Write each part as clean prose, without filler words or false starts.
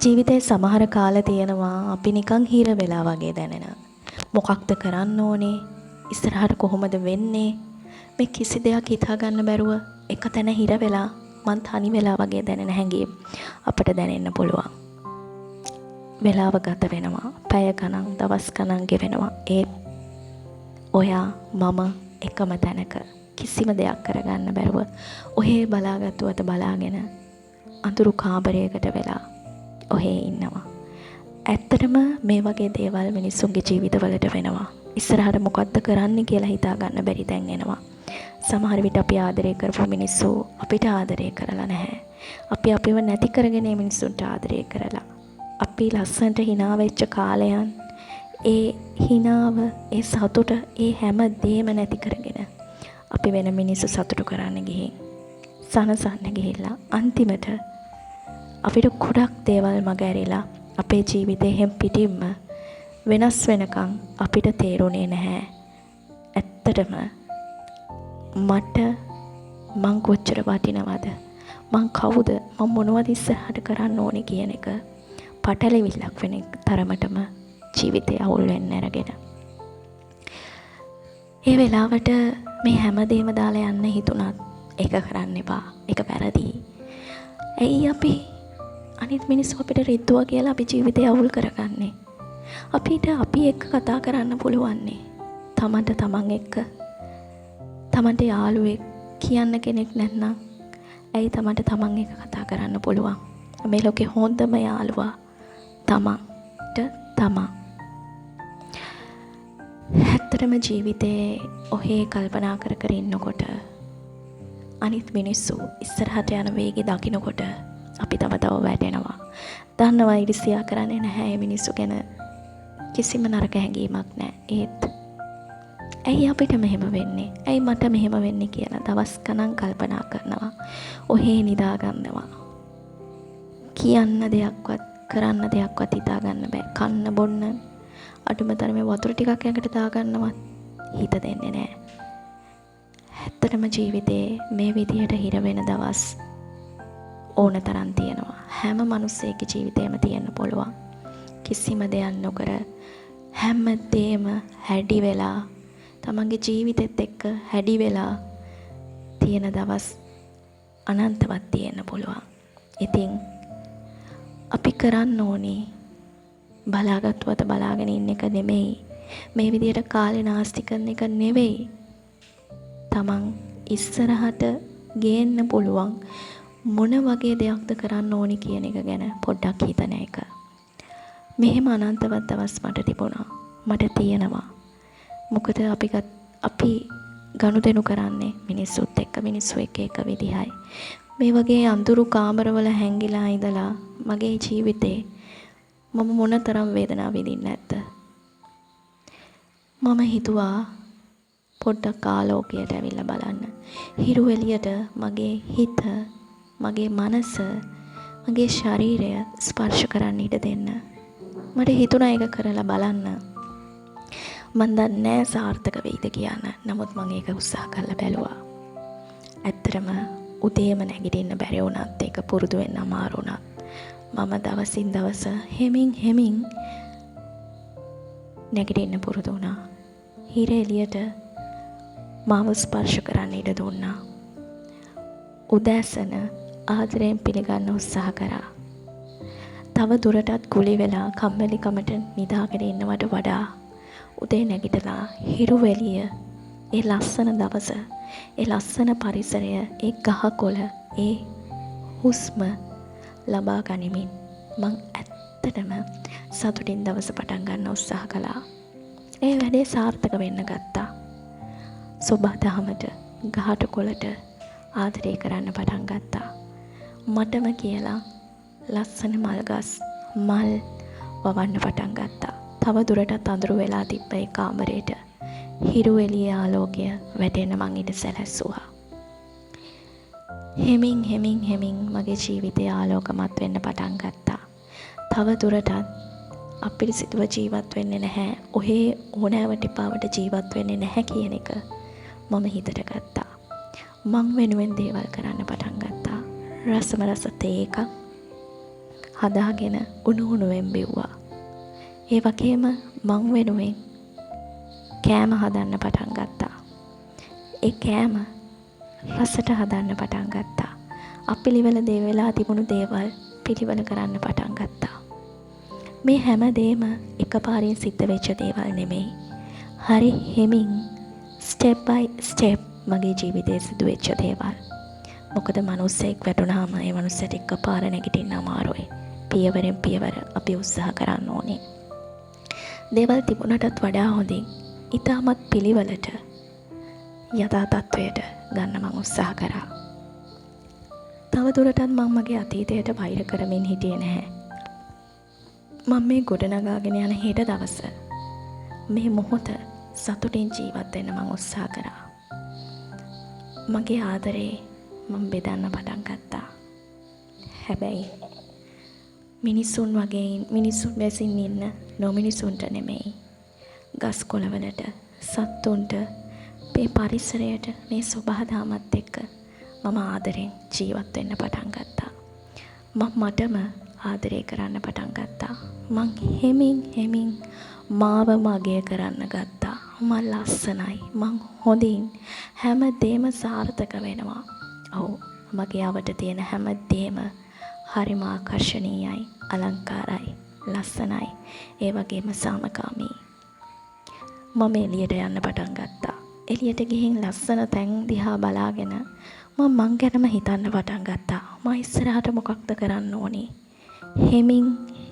ජීවිතේ සමහර කාල තියෙනවා අපි නිකන් හිර වෙලා වගේ දැනෙන. මොකක්ද කරන්න ඕනේ? ඉස්සරහට කොහොමද වෙන්නේ? මේ කිසි දෙයක් හිතා ගන්න බැරුව එක තැන හිර වෙලා මං තනි වෙලා වගේ දැනෙන හැඟීම් අපිට දැනෙන්න පුළුවන්. වෙලාව ගත වෙනවා. පැය ගණන්, දවස් ගණන් ගෙවෙනවා. ඒත් ඔයා මම එකම තැනක කිසිම දෙයක් කරගන්න බැරුව ඔහේ බලාගත්තුවත බලාගෙන අඳුරු කාමරයකට වෙලා ඔහේ ඉන්නවා. ඇත්තටම මේ වගේ දේවල් මිනිස්සුන්ගේ ජීවිතවලට වෙනවා. ඉස්සරහට මොකද්ද කරන්න කියලා හිතා ගන්න බැරි තැන් එනවා. සමහර විට අපි ආදරය කරපු මිනිස්සු අපිට ආදරය කරලා නැහැ. අපි අපිව නැති කරගෙන මේ මිනිස්සුන්ට ආදරය කරලා. අපි ලස්සනට hina වෙච්ච කාලයන් ඒ hinaව, ඒ සතුට, ඒ හැම දෙයක්ම නැති කරගෙන අපි වෙන මිනිස්සු සතුටු කරන්න ගිහින් සනසන්න ගිහිල්ලා අන්තිමට අපිට ගොඩක් දේවල් මග ඇරිලා අපේ ජීවිතේ හැම පිටින්ම වෙනස් වෙනකන් අපිට තේරුනේ නැහැ. ඇත්තටම මං කොච්චර වටිනවද? මං කවුද? මං මොනවද ඉස්සරහට කරන්න ඕනේ කියන එක පටලවිල්ලක් වෙන තරමටම ජීවිතේ අවුල් වෙන්න අරගෙන. ඒ වෙලාවට මේ හැමදේම දාලා යන්න හිතුණත් ඒක කරන්න එපා. ඒක වැරදි. ඇයි අපි අනිත් මිනිස්සු අපිට රිද්දුවා කියලා අපි ජීවිතේ අවුල් කරගන්නේ? අපිට අපි එක්ක කතා කරන්න පුළුවන්නේ. තමන්ට තමන් එක්ක. තමන්ට යාළුවෙක් කියන්න කෙනෙක් නැත්නම් ඇයි තමන්ට තමන් එක්ක කතා කරන්න පුළුවන්? මේ ලෝකේ හොඳම යාළුවා තමන්ට තමන්. ඇත්තටම ජීවිතේ ඔහේ කල්පනා කර කර ඉන්නකොට අනිත් මිනිස්සු ඉස්සරහට යන වේගය දකින්නකොට අපි තව වැටෙනවා. දන්නවා ඉරිසියා කරන්නේ නැහැ මේ මිනිස්සු ගැන කිසිම නරක හැඟීමක් නැහැ. ඒත් ඇයි අපිට මෙහෙම වෙන්නේ? ඇයි මට මෙහෙම වෙන්නේ කියලා දවස් ගණන් කල්පනා කරනවා. ඔහේ නිදා ගන්නවා. කියන්න දෙයක්වත් කරන්න දෙයක්වත් හිතා ගන්න බෑ. කන්න බොන්න අඩුම තරමේ වතුර ටිකක් ඇඟට දා ගන්නවත් හිත දෙන්නේ නැහැ. ඇත්තටම ජීවිතේ මේ විදිහට හිර වෙන දවස් ඕන තරම් තියෙනවා. හැම මිනිස්සෙකගේ ජීවිතේම තියෙන්න පුළුවන්. කිසිම දෙයක් නොකර හැම දෙයක්ම හැඩි වෙලා තමන්ගේ ජීවිතෙත් එක්ක හැඩි වෙලා තියෙන දවස් අනන්තවත් තියෙන්න පුළුවන්. ඉතින් අපි කරන්න ඕනේ බලාගත්තුවත බලාගෙන ඉන්න එක නෙමෙයි. මේ විදිහට කාලේ නාස්ති කරන එක නෙවෙයි. තමන් ඉස්සරහට ගේන්න පුළුවන් මොන වගේ දෙයක්ද කරන්න ඕනි කියන එක ගැන පොඩ්ඩක් හිතන එක. මෙහෙම අනන්තවත් දවස් මට තිබුණා. මට තියෙනවා. මොකද අපි ගනුදෙනු කරන්නේ මිනිස්සුත් එක්ක, මිනිස්සු එක්ක එක විදිහයි. මේ වගේ අඳුරු කාමරවල හැංගිලා ඉඳලා මගේ ජීවිතේ මම මොනතරම් වේදනාව විඳින්නේ නැද්ද? මම හිතුවා පොඩ්ඩක් ආලෝකයට ඇවිල්ලා බලන්න. හිරු එළියට මගේ හිත, මගේ මනස, මගේ ශරීරය ස්පර්ශ කරන්න ඉඩ දෙන්න. මට හිතුණා ඒක කරලා බලන්න. මන් දන්නේ නැහැ සාර්ථක වෙයිද කියන්න. නමුත් මම ඒක උත්සාහ කරලා බැලුවා. ඇත්තටම උදේම නැගිටින්න බැරි වුණත් ඒක පුරුදු වෙන්න අමාරු වුණා. මම දවසින් දවස හෙමින් නැගිටින්න පුරුදු වුණා. හිර එළියට මාව ස්පර්ශ කරන්න ඉඩ දුන්නා. උදෑසන ආදරයෙන් පිළිගන්න උත්සාහ කරා. තව දුරටත් කුලි වෙලා කම්මැලිකමට නිදාගෙන ඉන්නවට වඩා උදේ නැගිටලා හිරු එළිය, ඒ ලස්සන දවස, ඒ ලස්සන පරිසරය, ඒ ගහකොළ, ඒ හුස්ම ලබා ගනිමින් මං ඇත්තටම සතුටින් දවස පටන් ගන්න උත්සාහ කළා. ඒ වැඩේ සාර්ථක වෙන්න ගත්තා. සොබාදහමට, ගහට කොළට ආදරය කරන්න පටන් ගත්තා. මටම කියලා ලස්සන මල්ගස්, මල් වවන්න පටන් ගත්තා. තව දුරටත් අඳුරු වෙලා තිබ්බ ඒ කාමරේට හිරු එළියේ ආලෝකය වැටෙන්න මං ඉඩ සැලැස්සුවා. හෙමින් මගේ ජීවිතය ආලෝකමත් වෙන්න පටන් ගත්තා. තව දුරටත් අපිරිසිදුව ජීවත් වෙන්නේ නැහැ. ඔහේ ඕනෑවට එපාවට ජීවත් වෙන්නේ නැහැ කියන එක මම හිතට ගත්තා. මං වෙනුවෙන් දේවල් කරන්න පටන් ගත්තා. රසම රස තේ එකක් හදාගෙන උණු උණුවෙන් බිව්වා. ඒ වගේම මං වෙනුවෙන් කෑම හදන්න පටන් ගත්තා. ඒ කෑම රසට හදන්න පටන් ගත්තා. අපිලිවල දේ වෙලා තිබුණු දේවල් පිළිවෙල කරන්න පටන් ගත්තා. මේ හැම දෙම එකපාරින් සිද්ධ වෙච්ච දේවල් නෙමෙයි. හරි හිමින් ස්ටෙප් බයි ස්ටෙප් මගේ ජීවිතයේ සිදු වෙච්ච දේවල්. මොකද මනුස්සයෙක් වැටුණාම ඒ මනුස්සයට එකපාර නැගිටින්න අමාරුයි. පියවරෙන් පියවර අපි උත්සාහ කරන්න ඕනේ. දේවල් තිබුණටත් වඩා හොඳින් ඉතාමත් පිළිවෙලට යථා තත්වයට ගන්න මං උත්සාහ කරා. තව දුරටත් මං මගේ අතීතයට වෛර කරමින් හිටියේ නැහැ. මම මේ ගොඩනගාගෙන යන හෙට දවස මේ මොහොත සතුටින් ජීවත් වෙන්න මං උත්සාහ කරා. මගේ ආදරේ මම බෙදන්න පටන් ගත්තා. හැබැයි මිනිසුන් වගේ මිනිසුන් වැසින් ඉන්න නොමිනිසුන්ට නෙමෙයි. ගස් කොළවලට, සත්තුන්ට, මේ පරිසරයට, මේ සබහාදමත් එක්ක මම ආදරෙන් ජීවත් වෙන්න පටන් ගත්තා. මම මටම ආදරය කරන්න පටන් ගත්තා. මං හෙමින් මාව මගය කරන්න ගත්තා. මම ලස්සනයි, මං හොඳින්, හැම දෙම සාර්ථක වෙනවා. ඔව්, මගේ අවට තියෙන හැම දෙම හරිම ආකර්ශනීයයි, අලංකාරයි, ලස්සනයි, ඒ වගේම සාමකාමී. මම එළියට යන්න පටන් ගත්තා. එළියට ගිහින් ලස්සන තැන් දිහා බලාගෙන මං ගැනම හිතන්න පටන් ගත්තා. මම ඉස්සරහට මොකක්ද කරන්න ඕනේ? හෙමින්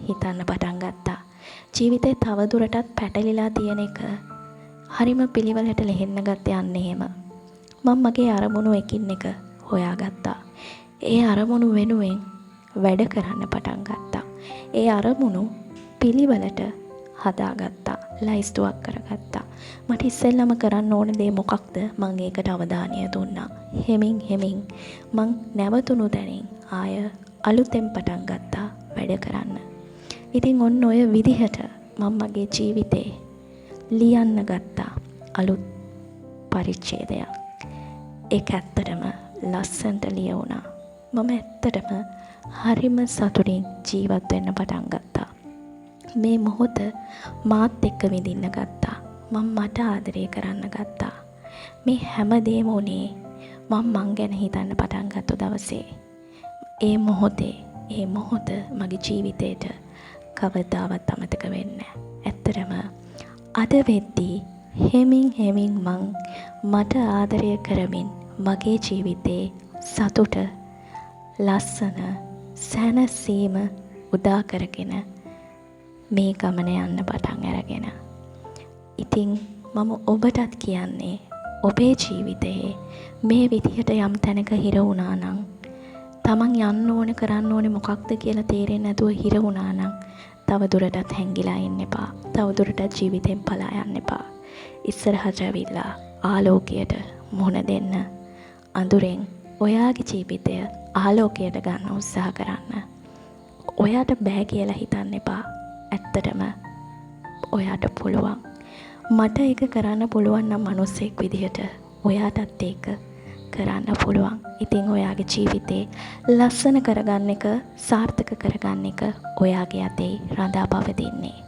හිතන්න පටන් ගත්තා. ජීවිතේ තව දුරටත් පැටලිලා තියෙන එක හරිම පිළිවෙලට ලෙහෙන්න ගත්තේ අන්න එහෙම. මම මගේ අරමුණු එකින් එක හොයාගත්තා. ඒ අරමුණු වෙනුවෙන් වැඩ කරන්න පටන් ගත්තා. ඒ අරමුණු පිළිවෙලට හදාගත්තා. ලයිස්තුවක් කරගත්තා. මට ඉස්සෙල්ලම කරන්න ඕන දේ මොකක්ද? මම ඒකට අවධානය දුන්නා. හෙමින් මං නැවතුණු තැනින් ආය අලුතෙන් පටන් ගත්තා වැඩ කරන්න. ඉතින් ඔන්න ඔය විදිහට මම මගේ ජීවිතේ ලියන්න ගත්තා අලුත් පරිච්ඡේදයක්. ඒක ඇත්තටම ලස්සනට ලියුණා. මම ඇත්තටම හරිම සතුටින් ජීවත් වෙන්න පටන් ගත්තා. මේ මොහොත මාත් එක්ක විඳින්න ගත්තා. මම මට ආදරය කරන්න ගත්තා. මේ හැම දෙම උනේ මං ගැන හිතන්න පටන් ගත්ත දවසේ. ඒ මොහොත මගේ ජීවිතේට කවදාවත් අමතක වෙන්නේ නැහැ. ඇත්තටම අද වෙද්දී හෙමින් මං මට ආදරය කරමින් මගේ ජීවිතේ සතුට, ලස්සන, සැනසීම උදා කරගෙන මේ ගමන යන්න පටන් අරගෙන. ඉතින් මම ඔබටත් කියන්නේ ඔබේ ජීවිතයේ මේ විදිහට යම් තැනක හිර වුණා නම්, තමන් යන්න ඕන කරන්න ඕනේ මොකක්ද කියලා තේරෙන්නේ නැතුව හිර වුණා නම්, තව දුරටත් හැංගිලා ඉන්න එපා. තව දුරටත් ජීවිතෙන් පලා යන්න එපා. ඉස්සරහට ඇවිල්ලා ආලෝකයට මුහුණ දෙන්න. අඳුරෙන් ඔයාගේ ජීවිතය ආලෝකයට ගන්න උත්සාහ කරන්න. ඔයාට බෑ කියලා හිතන්න එපා. ඇත්තටම ඔයාට පුළුවන්. මට ඒක කරන්න පුළුවන් නම් මිනිස්සෙක් විදිහට ඔයාටත් ඒක කරන්න පුළුවන්. ඉතින් ඔයාගේ ජීවිතේ ලස්සන කරගන්න එක, සාර්ථක කරගන්න එක ඔයාගේ අතේ රඳා පවතින්නේ.